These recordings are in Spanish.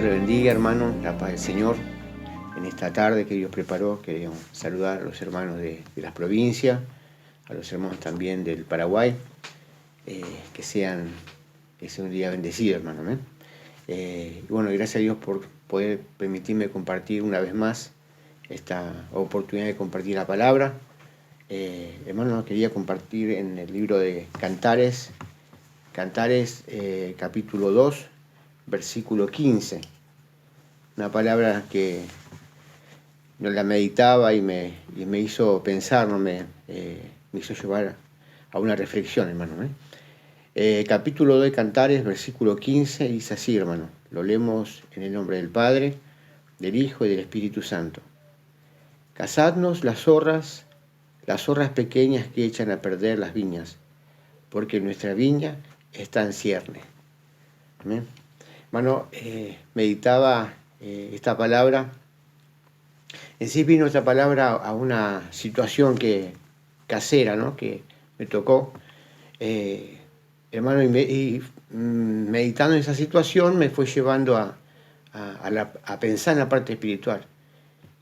Dios le bendiga, hermano, la paz del Señor. En esta tarde que Dios preparó, queríamos saludar a los hermanos de las provincias, a los hermanos también del Paraguay, que sea un día bendecido, hermano. ¿Eh? Y bueno, gracias a Dios por poder permitirme compartir una vez más esta oportunidad de compartir la palabra. Hermano, quería compartir en el libro de Cantares, capítulo 2, versículo 15. Una palabra que no la meditaba y me hizo pensar, ¿no? me hizo llevar a una reflexión, hermano. Capítulo 2 de Cantares, versículo 15, dice así, hermano. Lo leemos en el nombre del Padre, del Hijo y del Espíritu Santo. Cazadnos las zorras pequeñas que echan a perder las viñas, porque nuestra viña está en cierne. ¿Amén? Hermano, meditaba esta palabra. En sí vino esta palabra a una situación casera, ¿no? Que me tocó. Hermano, y meditando en esa situación me fue llevando a pensar en la parte espiritual.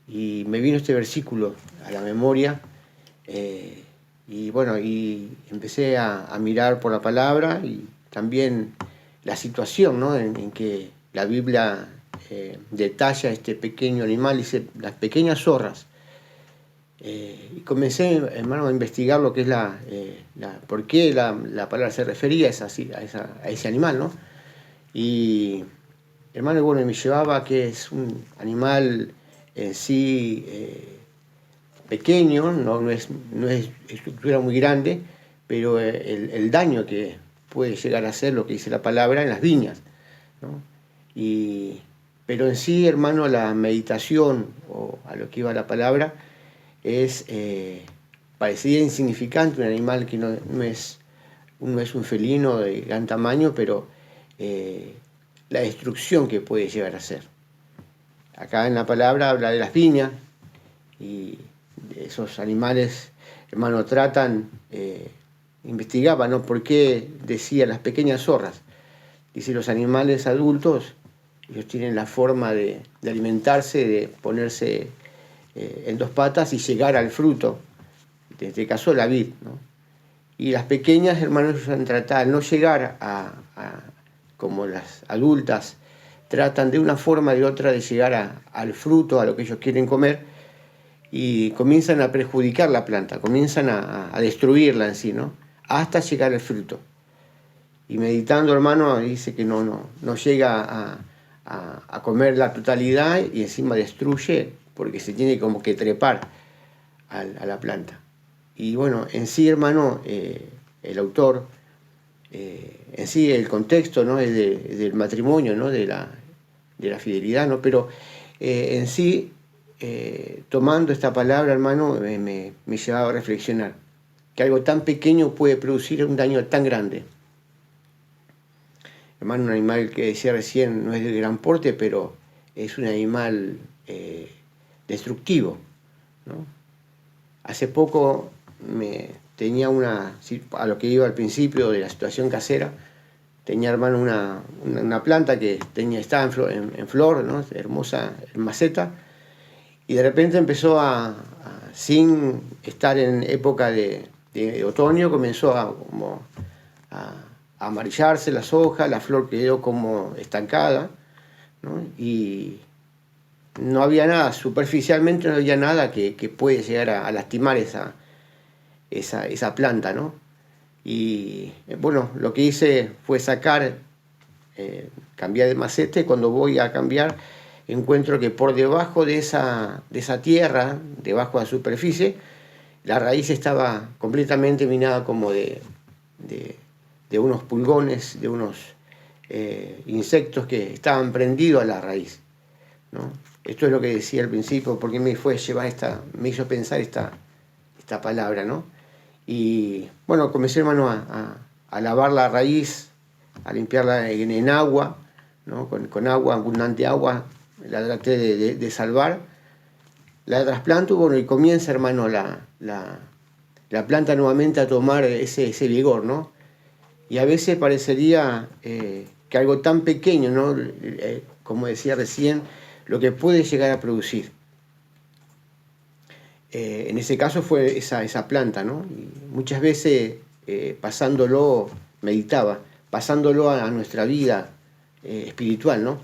Y me vino este versículo a la memoria. Y bueno, y empecé a mirar por la palabra y también la situación, ¿no? en que la Biblia detalla este pequeño animal, dice las pequeñas zorras. Y comencé, hermano, a investigar lo que es por qué la palabra se refería a ese animal, ¿no? Y, hermano, bueno, me llevaba a que es un animal en sí pequeño, no es estructura muy grande, pero el daño que puede llegar a hacer lo que dice la palabra en las viñas, ¿no? Pero en sí, hermano, la meditación o a lo que iba la palabra parecía insignificante, un animal que no es un felino de gran tamaño, pero la destrucción que puede llegar a hacer. Acá en la palabra habla de las viñas y esos animales, hermano, investigaba, ¿no? ¿Por qué decía las pequeñas zorras? Dice, los animales adultos, ellos tienen la forma de alimentarse, de ponerse en dos patas y llegar al fruto, en este caso la vid, ¿no? Y las pequeñas, hermanos, ellos han tratado, al no llegar como las adultas, tratan de una forma o de otra de llegar al fruto, a lo que ellos quieren comer, y comienzan a perjudicar la planta, comienzan a destruirla en sí, ¿no? Hasta llegar al fruto. Y meditando, hermano, dice que no llega a comer la totalidad y encima destruye porque se tiene como que trepar a la planta. Y bueno, en sí, hermano, el autor, en sí el contexto, ¿no? es del matrimonio, ¿no? de la fidelidad, ¿no? Pero en sí, tomando esta palabra, hermano, me llevaba a reflexionar que algo tan pequeño puede producir un daño tan grande. Hermano, un animal que decía recién no es de gran porte, pero es un animal destructivo, ¿no? Hace poco tenía a lo que iba al principio de la situación casera, tenía, hermano, una planta que estaba en flor, ¿no? Hermosa, en maceta, y de repente empezó sin estar en época de otoño, comenzó a amarillarse las hojas, la flor quedó como estancada, ¿no? Y no había nada, superficialmente no había nada que puede llegar a lastimar esa planta, ¿no? Y bueno, lo que hice fue cambiar de maceta, y cuando voy a cambiar encuentro que por debajo de esa tierra, debajo de la superficie, la raíz estaba completamente minada como de unos pulgones, de unos insectos que estaban prendidos a la raíz, ¿no? Esto es lo que decía al principio, porque me hizo pensar esta palabra, ¿no? Y bueno, comencé, hermano, a lavar la raíz, a limpiarla en agua, ¿no? Con agua, abundante agua, la traté de salvar, la trasplanto, bueno, y comienza, hermano, la planta nuevamente a tomar ese vigor, ¿no? Y a veces parecería que algo tan pequeño, ¿no? como decía recién, lo que puede llegar a producir. En ese caso fue esa planta, ¿no? Y muchas veces pasándolo, meditaba, pasándolo a nuestra vida espiritual, ¿no?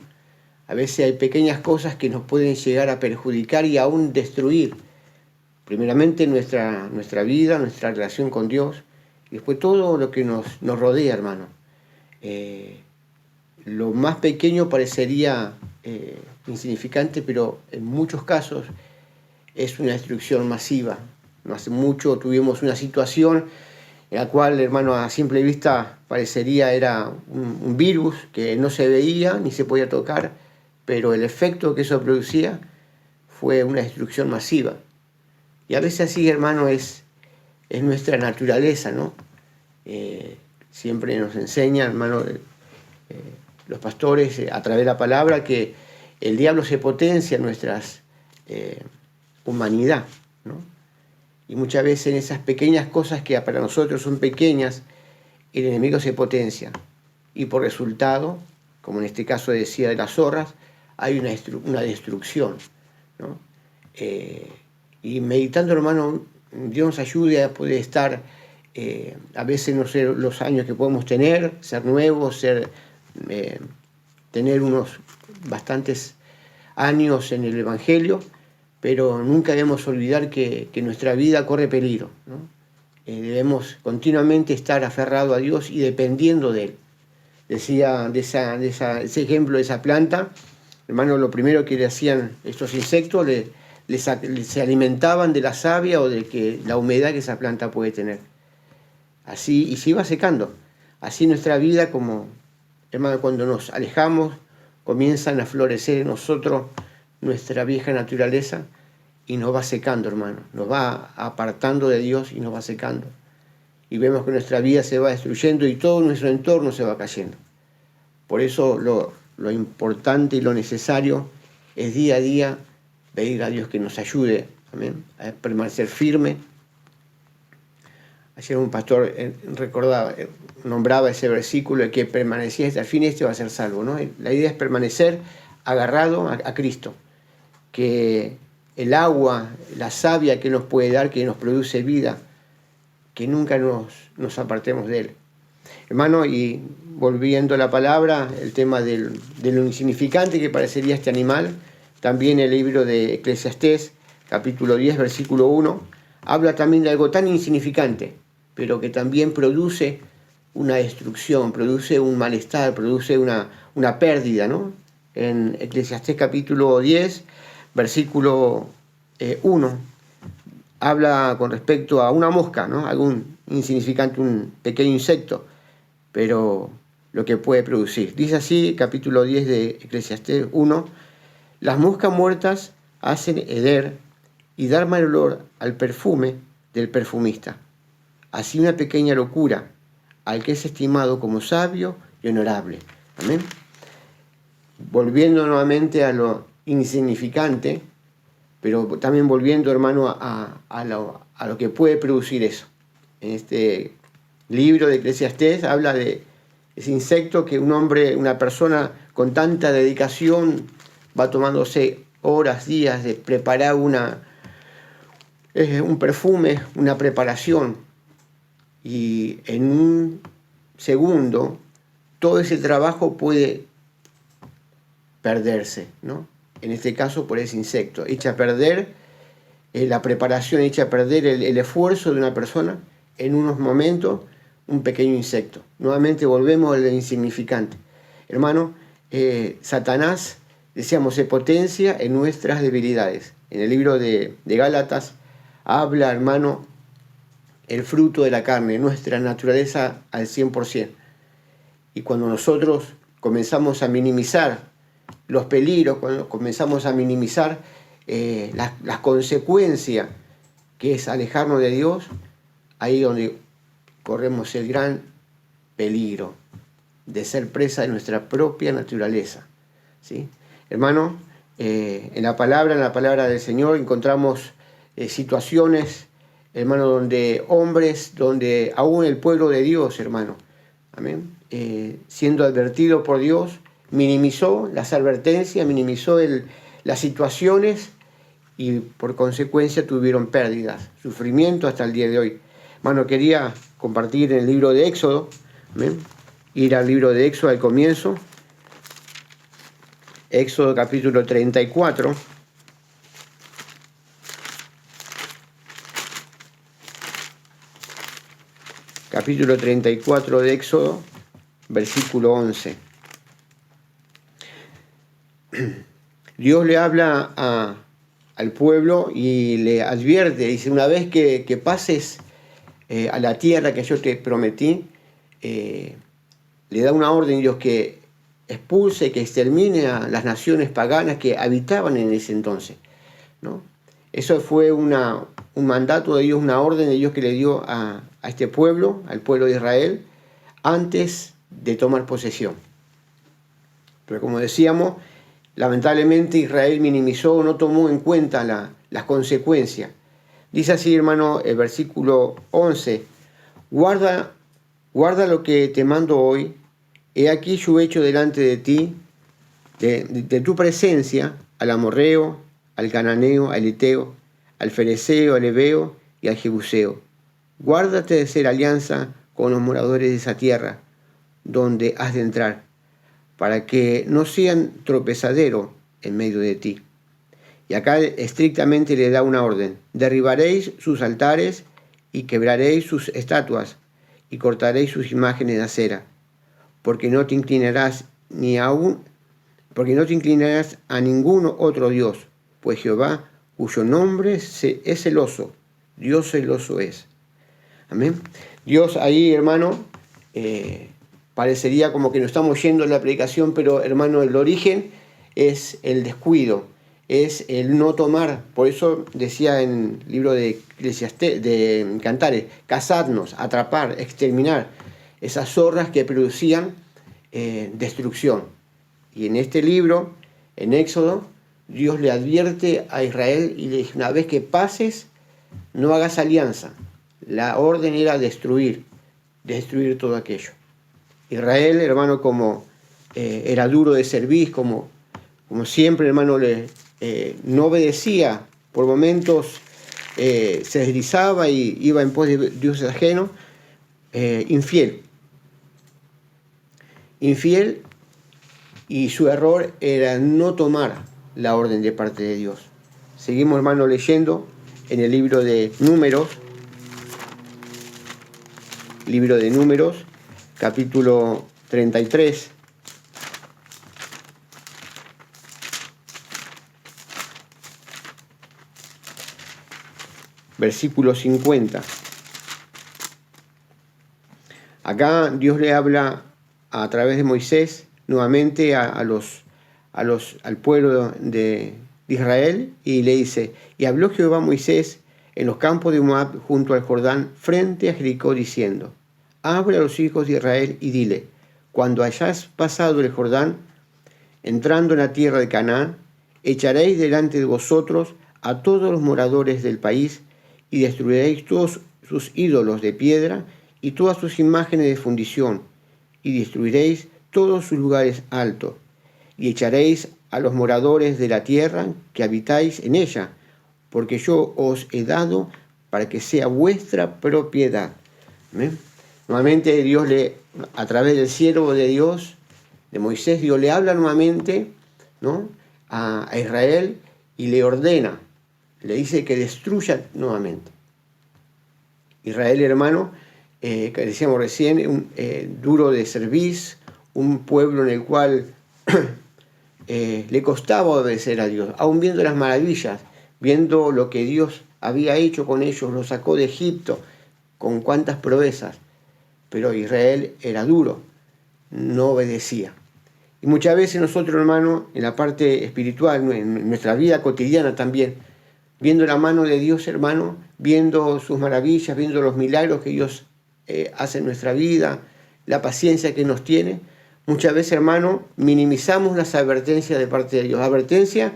A veces hay pequeñas cosas que nos pueden llegar a perjudicar y aún destruir, primeramente nuestra vida, nuestra relación con Dios, y después todo lo que nos rodea, hermano. Lo más pequeño parecería insignificante, pero en muchos casos es una destrucción masiva. No hace mucho tuvimos una situación en la cual, hermano, a simple vista parecería era un virus que no se veía ni se podía tocar, pero el efecto que eso producía fue una destrucción masiva. Y a veces así, hermano, es nuestra naturaleza, ¿no? Siempre nos enseñan, hermano, los pastores, a través de la palabra, que el diablo se potencia en nuestras humanidad, ¿no? Y muchas veces en esas pequeñas cosas que para nosotros son pequeñas, el enemigo se potencia. Y por resultado, como en este caso decía de las zorras, hay una destrucción, ¿no? Y meditando, hermano, Dios nos ayude a poder estar, a veces no sé los años que podemos tener, ser nuevos, tener unos bastantes años en el Evangelio, pero nunca debemos olvidar que nuestra vida corre peligro, ¿no? Debemos continuamente estar aferrados a Dios y dependiendo de Él. Decía de ese ejemplo de esa planta, hermano, lo primero que le hacían estos insectos, se alimentaban de la savia o de la humedad que esa planta puede tener. Así, y se iba secando. Así nuestra vida, como, hermano, cuando nos alejamos, comienzan a florecer en nosotros nuestra vieja naturaleza y nos va secando, hermano. Nos va apartando de Dios y nos va secando. Y vemos que nuestra vida se va destruyendo y todo nuestro entorno se va cayendo. Por eso lo importante y lo necesario es día a día pedir a Dios que nos ayude, amén, a permanecer firme. Ayer un pastor nombraba ese versículo de que permanecía hasta el fin, va a ser salvo, ¿no? La idea es permanecer agarrado a Cristo, que el agua, la savia que nos puede dar, que nos produce vida, que nunca nos apartemos de Él. Hermano, y volviendo a la palabra, el tema de lo insignificante que parecería este animal, también el libro de Eclesiastés, capítulo 10, versículo 1, habla también de algo tan insignificante, pero que también produce una destrucción, produce un malestar, produce una pérdida, ¿no? En Eclesiastés capítulo 10, versículo 1, habla con respecto a una mosca, ¿no? Algún insignificante, un pequeño insecto, pero lo que puede producir. Dice así, capítulo 10 de Eclesiastés 1, las moscas muertas hacen heder y dar mal olor al perfume del perfumista. Así una pequeña locura al que es estimado como sabio y honorable. Amén. Volviendo nuevamente a lo insignificante, pero también volviendo, hermano, a lo que puede producir eso. En este libro de Eclesiastés habla de ese insecto que una persona con tanta dedicación va tomándose horas, días de preparar un perfume, una preparación, y en un segundo todo ese trabajo puede perderse, ¿no? En este caso por ese insecto, echa a perder la preparación, echa a perder el esfuerzo de una persona en unos momentos, un pequeño insecto. Nuevamente volvemos al insignificante. Hermano, Satanás, decíamos, se potencia en nuestras debilidades. En el libro de Gálatas habla, hermano, el fruto de la carne, nuestra naturaleza al 100%. Y cuando nosotros comenzamos a minimizar los peligros, cuando comenzamos a minimizar las consecuencias que es alejarnos de Dios, ahí donde corremos el gran peligro de ser presa de nuestra propia naturaleza, ¿sí? Hermano, en la palabra del Señor encontramos situaciones, hermano, donde hombres, aún el pueblo de Dios, hermano, amén, siendo advertido por Dios, minimizó las advertencias, minimizó las situaciones y por consecuencia tuvieron pérdidas, sufrimiento hasta el día de hoy. Hermano, quería compartir en el libro de Éxodo, ¿ven? Ir al libro de Éxodo al comienzo, Éxodo capítulo 34. Capítulo 34 de Éxodo, versículo 11. Dios le habla al pueblo y le advierte, dice, una vez que pases a la tierra que yo te prometí, le da una orden a Dios que expulse, que extermine a las naciones paganas que habitaban en ese entonces, ¿no? Eso fue un mandato de Dios, una orden de Dios que le dio a este pueblo, al pueblo de Israel, antes de tomar posesión. Pero como decíamos, lamentablemente Israel minimizó, no tomó en cuenta las consecuencias. Dice así, hermano, el versículo 11, guarda lo que te mando hoy, he aquí yo hecho delante de ti, de tu presencia, al amorreo, al cananeo, al eteo, al fereceo, al heveo y al jebuseo. Guárdate de hacer alianza con los moradores de esa tierra, donde has de entrar, para que no sean tropezadero en medio de ti. Y acá estrictamente le da una orden: derribaréis sus altares y quebraréis sus estatuas y cortaréis sus imágenes de acera, porque no te inclinarás a ninguno otro Dios, pues Jehová, cuyo nombre es celoso, Dios celoso es. Amén. Dios ahí, hermano, parecería como que nos estamos yendo a la predicación, pero hermano, el origen es el descuido, es el no tomar. Por eso decía en el libro de Cantares, cazadnos, atrapar, exterminar esas zorras que producían destrucción. Y en este libro, en Éxodo, Dios le advierte a Israel y le dice, una vez que pases, no hagas alianza. La orden era destruir todo aquello. Israel, hermano, como era duro de servir, como siempre, hermano, no obedecía, por momentos se deslizaba y iba en pos de dioses ajenos, infiel, y su error era no tomar la orden de parte de Dios. Seguimos, hermano, leyendo en el libro de Números, capítulo 33, versículo 50. Acá Dios le habla a través de Moisés nuevamente al pueblo de Israel y le dice, y habló Jehová a Moisés en los campos de Moab junto al Jordán frente a Jericó diciendo, habla a los hijos de Israel y dile, cuando hayáis pasado el Jordán, entrando en la tierra de Canaán, echaréis delante de vosotros a todos los moradores del país y destruiréis todos sus ídolos de piedra y todas sus imágenes de fundición y destruiréis todos sus lugares altos y echaréis a los moradores de la tierra que habitáis en ella, porque yo os he dado para que sea vuestra propiedad. ¿Ven? Nuevamente Dios a través del siervo de Dios, de Moisés, Dios le habla nuevamente, ¿no?, a Israel y le ordena, le dice que destruya nuevamente. Israel, hermano, que decíamos recién, duro de cerviz, un pueblo en el cual le costaba obedecer a Dios, aún viendo las maravillas, viendo lo que Dios había hecho con ellos, los sacó de Egipto, con cuántas proezas. Pero Israel era duro, no obedecía. Y muchas veces nosotros, hermano, en la parte espiritual, en nuestra vida cotidiana también, viendo la mano de Dios, hermano, viendo sus maravillas, viendo los milagros que Dios hace en nuestra vida, la paciencia que nos tiene, muchas veces, hermano, minimizamos las advertencias de parte de Dios. Advertencia,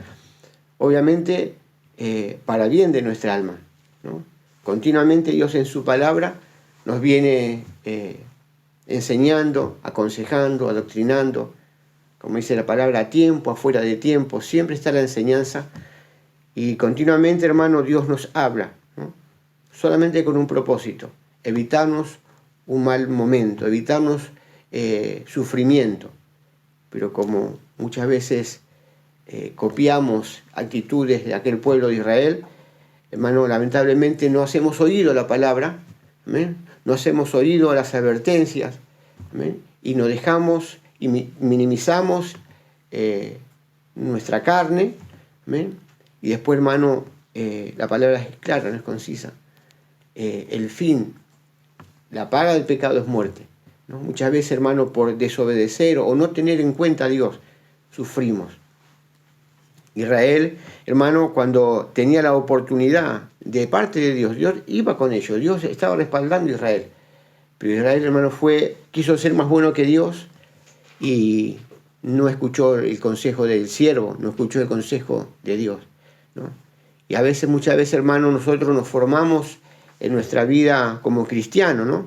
obviamente, para bien de nuestra alma, ¿no? Continuamente Dios en su palabra nos viene enseñando, aconsejando, adoctrinando, como dice la palabra, a tiempo, afuera de tiempo, siempre está la enseñanza y continuamente, hermano, Dios nos habla, ¿no? Solamente con un propósito, evitarnos un mal momento, evitarnos sufrimiento. Pero como muchas veces copiamos actitudes de aquel pueblo de Israel, hermano, lamentablemente no hacemos oído la palabra, ¿amén? No hacemos oído a las advertencias, ¿amén? Y nos dejamos y minimizamos nuestra carne, ¿amén? Y después, hermano, la palabra es clara, no es concisa. El fin, la paga del pecado es muerte, ¿no? Muchas veces, hermano, por desobedecer o no tener en cuenta a Dios, sufrimos. Israel, hermano, cuando tenía la oportunidad de parte de Dios, Dios iba con ellos, Dios estaba respaldando a Israel. Pero Israel, hermano, quiso ser más bueno que Dios y no escuchó el consejo del siervo, no escuchó el consejo de Dios, ¿no? Y muchas veces, hermano, nosotros nos formamos en nuestra vida como cristianos, ¿no?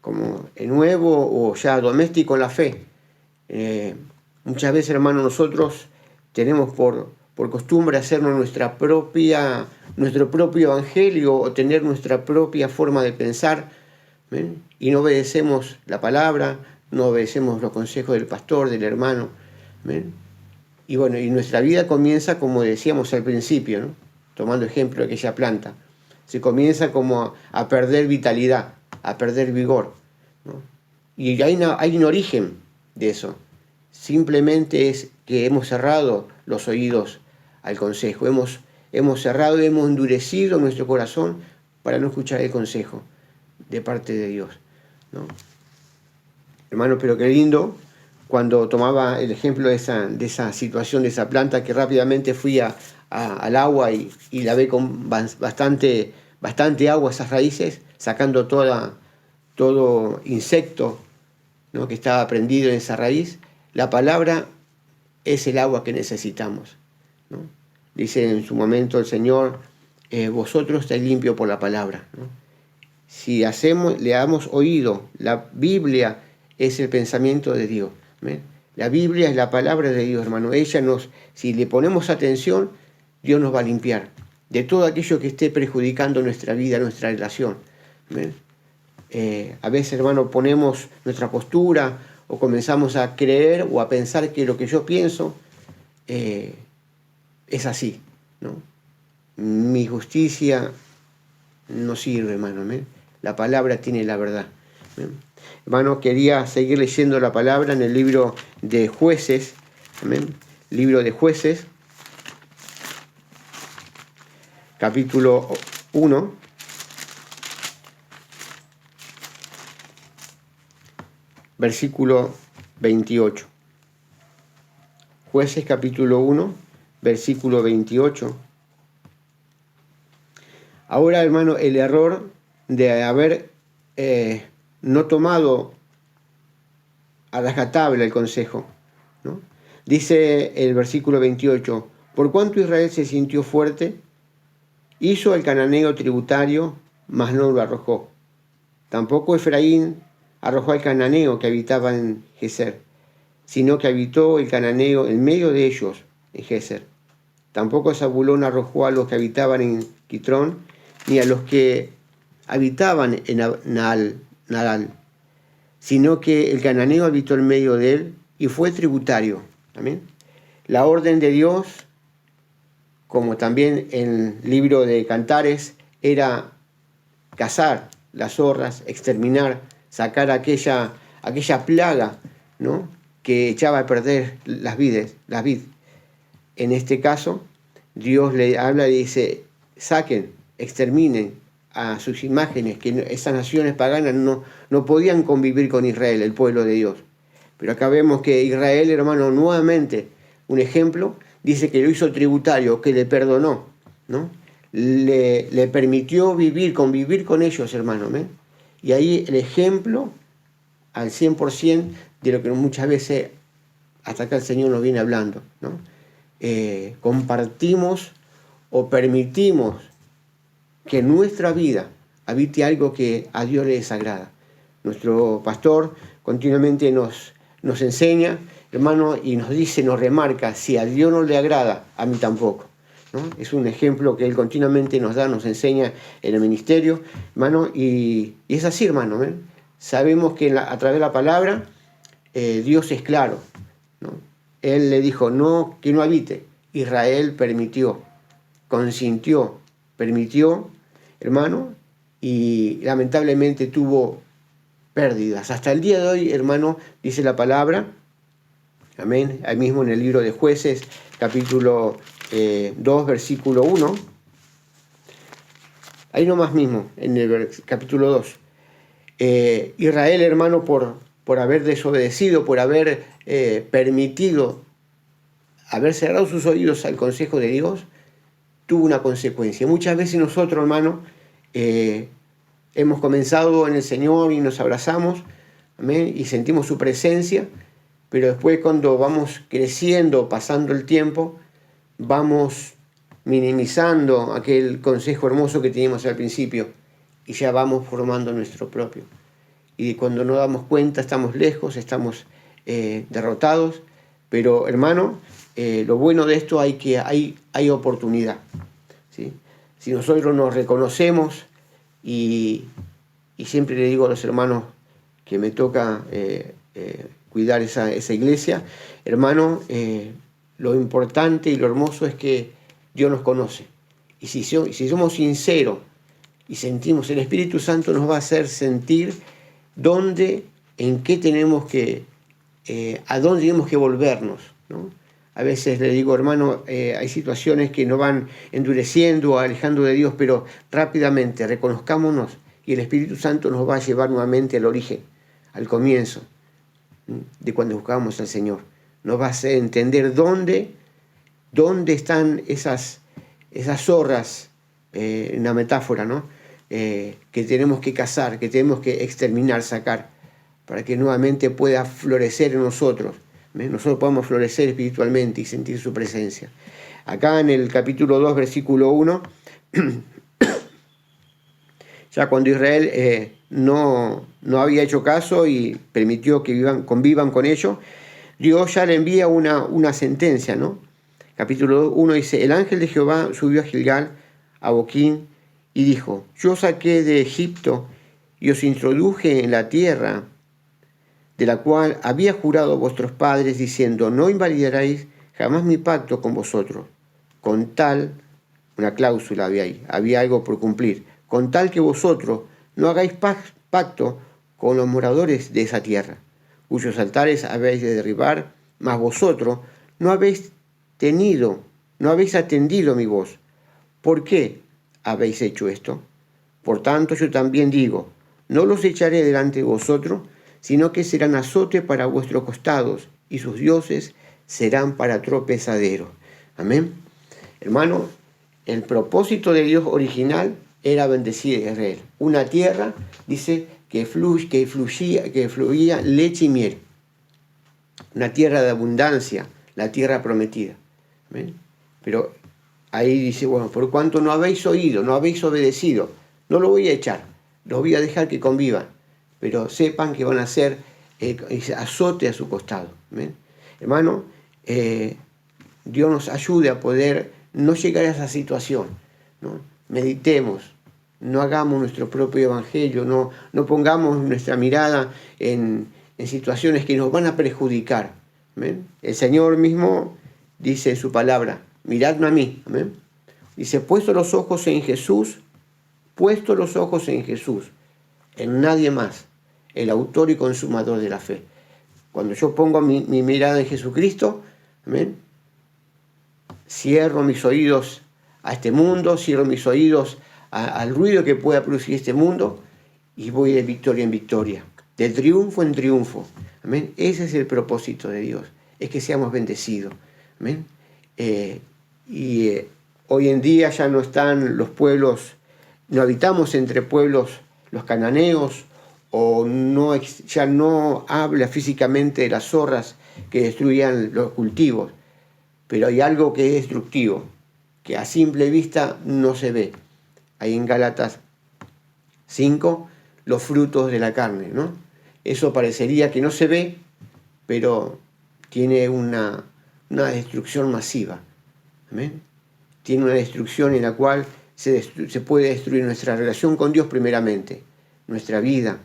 Como nuevo o ya doméstico en la fe. Muchas veces, hermano, nosotros tenemos por costumbre hacernos nuestro propio evangelio o tener nuestra propia forma de pensar, ¿ven? Y no obedecemos la palabra, no obedecemos los consejos del pastor, del hermano, ¿ven? Y bueno, y nuestra vida comienza como decíamos al principio, ¿no? Tomando ejemplo de aquella planta, se comienza como a perder vitalidad, a perder vigor, ¿no? Y hay un origen de eso. Simplemente es que hemos cerrado los oídos al consejo, hemos cerrado y hemos endurecido nuestro corazón para no escuchar el consejo de parte de Dios, ¿no? Hermano, pero qué lindo cuando tomaba el ejemplo de esa situación, de esa planta, que rápidamente fui al agua y lavé con bastante agua esas raíces, sacando todo insecto, ¿no?, que estaba prendido en esa raíz. La palabra es el agua que necesitamos, ¿no? Dice en su momento el Señor, vosotros estáis limpios por la palabra, ¿no? Si le damos oído, la Biblia es el pensamiento de Dios, ¿ven? La Biblia es la palabra de Dios, hermano. Si le ponemos atención, Dios nos va a limpiar de todo aquello que esté perjudicando nuestra vida, nuestra relación, ¿ven? A veces, hermano, ponemos nuestra postura o comenzamos a creer o a pensar que lo que yo pienso es así, ¿no? Mi justicia no sirve, hermano, ¿ven? La palabra tiene la verdad, ¿ven? Hermano, quería seguir leyendo la palabra en el libro de Jueces, ¿ven? Libro de Jueces, capítulo 1. Versículo 28. Jueces capítulo 1, versículo 28. Ahora, hermano, el error de haber no tomado a rajatabla el consejo, ¿no? Dice el versículo 28, por cuanto Israel se sintió fuerte, hizo el cananeo tributario, mas no lo arrojó. Tampoco Efraín arrojó al cananeo que habitaba en Geser, sino que habitó el cananeo en medio de ellos, en Geser. Tampoco Zabulón arrojó a los que habitaban en Quitrón, ni a los que habitaban en Nadal, sino que el cananeo habitó en medio de él y fue tributario. ¿Amén? La orden de Dios, como también en el libro de Cantares, era cazar las zorras, exterminar, sacar aquella plaga, ¿no?, que echaba a perder las vid. En este caso, Dios le habla y dice, saquen, exterminen a sus imágenes, que esas naciones paganas no podían convivir con Israel, el pueblo de Dios. Pero acá vemos que Israel, hermano, nuevamente, un ejemplo, dice que lo hizo tributario, que le perdonó, ¿no? Le permitió convivir con ellos, hermano, ¿ven? Y ahí el ejemplo al 100% de lo que muchas veces hasta acá el Señor nos viene hablando, ¿no? Compartimos o permitimos que en nuestra vida habite algo que a Dios le desagrada. Nuestro pastor continuamente nos enseña hermano, y nos dice, nos remarca, si a Dios no le agrada, a mí tampoco, ¿no? Es un ejemplo que Él continuamente nos da, nos enseña en el ministerio, hermano, y es así, hermano, ¿eh? Sabemos que a través de la palabra Dios es claro, ¿no? Él le dijo, no, que no habite. Israel permitió, consintió, permitió, hermano, y lamentablemente tuvo pérdidas. Hasta el día de hoy, hermano, dice la palabra, amén, ahí mismo en el libro de Jueces, capítulo 2, versículo 1, ahí nomás mismo, en el capítulo 2, Israel, hermano, por haber desobedecido, por haber permitido, haber cerrado sus oídos al consejo de Dios, tuvo una consecuencia. Muchas veces nosotros, hermano, hemos comenzado en el Señor y nos abrazamos, amén, y sentimos su presencia, pero después cuando vamos creciendo, pasando el tiempo, vamos minimizando aquel consejo hermoso que teníamos al principio y ya vamos formando nuestro propio. Y cuando nos damos cuenta estamos lejos, estamos derrotados, pero hermano, lo bueno de esto hay oportunidad, ¿sí? Si nosotros nos reconocemos y siempre le digo a los hermanos que me toca cuidar esa iglesia, hermano, lo importante y lo hermoso es que Dios nos conoce. Y si somos sinceros y sentimos, el Espíritu Santo nos va a hacer sentir en qué tenemos que, a dónde tenemos que volvernos, ¿no? A veces le digo, hermano, hay situaciones que nos van endureciendo o alejando de Dios, pero rápidamente reconozcámonos y el Espíritu Santo nos va a llevar nuevamente al origen, al comienzo de cuando buscábamos al Señor. Nos va a hacer entender dónde están esas zorras, una metáfora, ¿no? Que tenemos que cazar, que tenemos que exterminar, sacar, para que nuevamente pueda florecer en nosotros. Nosotros podamos florecer espiritualmente y sentir su presencia. Acá en el capítulo 2, versículo 1, ya cuando Israel no había hecho caso y permitió que convivan con ellos, Dios ya le envía una sentencia, ¿no? Capítulo 1 dice, el ángel de Jehová subió a Gilgal, a Boquín, y dijo, yo saqué de Egipto y os introduje en la tierra de la cual había jurado a vuestros padres, diciendo, no invalidaréis jamás mi pacto con vosotros, con tal, una cláusula había ahí, había algo por cumplir, con tal que vosotros no hagáis pacto con los moradores de esa tierra, cuyos altares habéis de derribar, mas vosotros no habéis atendido mi voz. ¿Por qué habéis hecho esto? Por tanto, yo también digo, no los echaré delante de vosotros, sino que serán azote para vuestros costados, y sus dioses serán para tropezadero. Amén. Hermano, el propósito de Dios original era bendecir a Israel. Una tierra, dice, que fluía leche y miel. Una tierra de abundancia, la tierra prometida. ¿Amén? Pero ahí dice, bueno, por cuanto no habéis oído, no habéis obedecido, no lo voy a echar, los voy a dejar que convivan, pero sepan que van a ser azote a su costado. ¿Amén? Hermano, Dios nos ayude a poder no llegar a esa situación, ¿no? Meditemos, no hagamos nuestro propio evangelio, no pongamos nuestra mirada en situaciones que nos van a perjudicar. ¿Amén? El Señor mismo dice en su palabra, miradme a mí. ¿Amén? Dice, puesto los ojos en Jesús, en nadie más, el autor y consumador de la fe. Cuando yo pongo mi mirada en Jesucristo, ¿amén?, cierro mis oídos a este mundo, cierro mis oídos al ruido que pueda producir este mundo y voy de victoria en victoria, de triunfo en triunfo. ¿Amén? Ese es el propósito de Dios, es que seamos bendecidos. ¿Amén? Hoy en día ya no están los pueblos, no habitamos entre pueblos los cananeos, o ya no habla físicamente de las zorras que destruían los cultivos, pero hay algo que es destructivo, que a simple vista no se ve. Ahí en Gálatas 5, los frutos de la carne, ¿no? Eso parecería que no se ve, pero tiene una destrucción masiva. Amén. Tiene una destrucción en la cual se puede destruir nuestra relación con Dios primeramente, nuestra vida,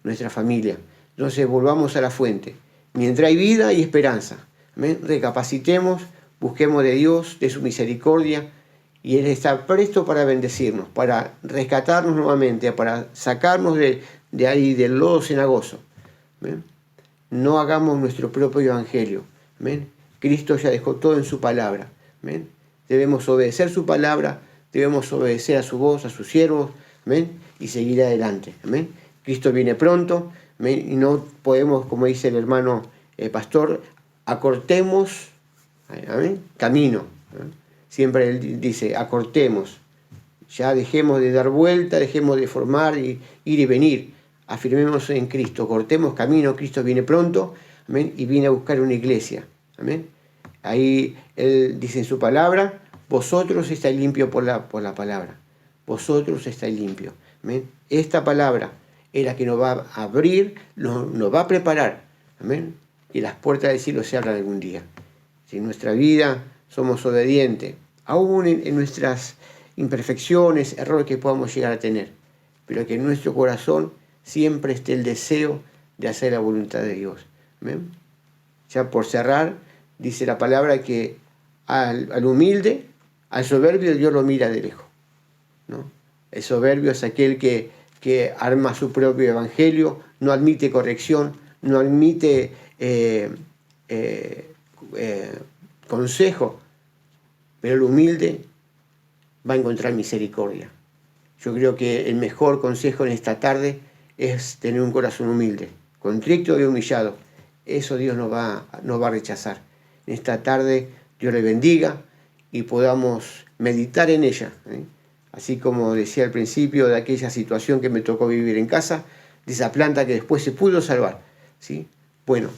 nuestra familia. Entonces volvamos a la fuente. Mientras hay vida hay esperanza. Amén. Recapacitemos, busquemos de Dios, de su misericordia, y Él está presto para bendecirnos, para rescatarnos nuevamente, para sacarnos de ahí, del lodo cenagoso. ¿Amén? No hagamos nuestro propio evangelio. ¿Amén? Cristo ya dejó todo en su palabra. ¿Amén? Debemos obedecer su palabra, debemos obedecer a su voz, a sus siervos. ¿Amén? Y seguir adelante. ¿Amén? Cristo viene pronto. ¿Amén? Y no podemos, como dice el hermano pastor, acortemos, ¿amén?, camino. ¿Amén? Siempre él dice, acortemos. Ya dejemos de dar vuelta, dejemos de formar, ir y venir. Afirmemos en Cristo, cortemos camino, Cristo viene pronto, amén, y viene a buscar una iglesia. Amén. Ahí Él dice en su palabra, vosotros estáis limpios por la palabra. Vosotros estáis limpios. Amén. Esta palabra es la que nos va a abrir, nos va a preparar. Amén. Que las puertas del cielo se abran algún día. Si en nuestra vida somos obedientes, aún en nuestras imperfecciones, errores que podamos llegar a tener, pero que en nuestro corazón siempre esté el deseo de hacer la voluntad de Dios. ¿Amén? Ya por cerrar, dice la palabra que al humilde, al soberbio, Dios lo mira de lejos, ¿no? El soberbio es aquel que arma su propio evangelio, no admite corrección, no admite consejo, pero el humilde va a encontrar misericordia. Yo creo que el mejor consejo en esta tarde es tener un corazón humilde, contrito y humillado. Eso Dios nos va a rechazar. En esta tarde Dios le bendiga y podamos meditar en ella. Así como decía al principio de aquella situación que me tocó vivir en casa, de esa planta que después se pudo salvar. ¿Sí? Bueno,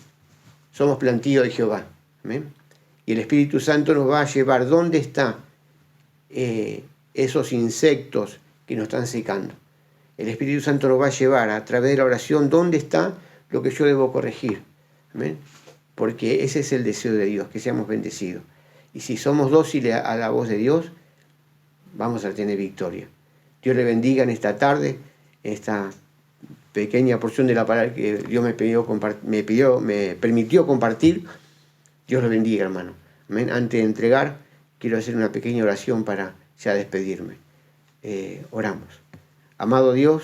somos plantío de Jehová. ¿Amén? Y el Espíritu Santo nos va a llevar dónde están esos insectos que nos están secando. El Espíritu Santo nos va a llevar a través de la oración dónde está lo que yo debo corregir. ¿Amén? Porque ese es el deseo de Dios, que seamos bendecidos. Y si somos dóciles a la voz de Dios, vamos a tener victoria. Dios le bendiga en esta tarde, en esta pequeña porción de la palabra que Dios me permitió compartir. Dios le bendiga, hermano. ¿Amén? Antes de entregar, quiero hacer una pequeña oración para ya despedirme. Oramos. Amado Dios,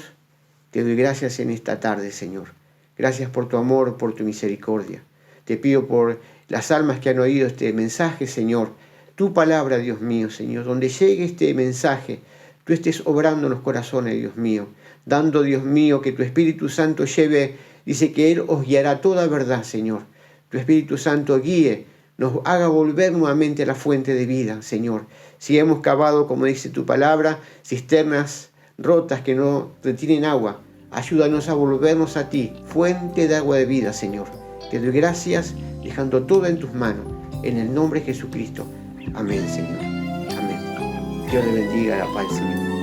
te doy gracias en esta tarde, Señor. Gracias por tu amor, por tu misericordia. Te pido por las almas que han oído este mensaje, Señor. Tu palabra, Dios mío, Señor. Donde llegue este mensaje, tú estés obrando en los corazones, Dios mío. Dando, Dios mío, que tu Espíritu Santo lleve, dice que Él os guiará toda verdad, Señor. Tu Espíritu Santo guíe, nos haga volver nuevamente a la fuente de vida, Señor. Si hemos cavado, como dice tu palabra, cisternas rotas que no retienen agua, ayúdanos a volvernos a ti, fuente de agua de vida, Señor. Te doy gracias, dejando todo en tus manos, en el nombre de Jesucristo. Amén, Señor. Amén. Dios le bendiga, la paz, Señor.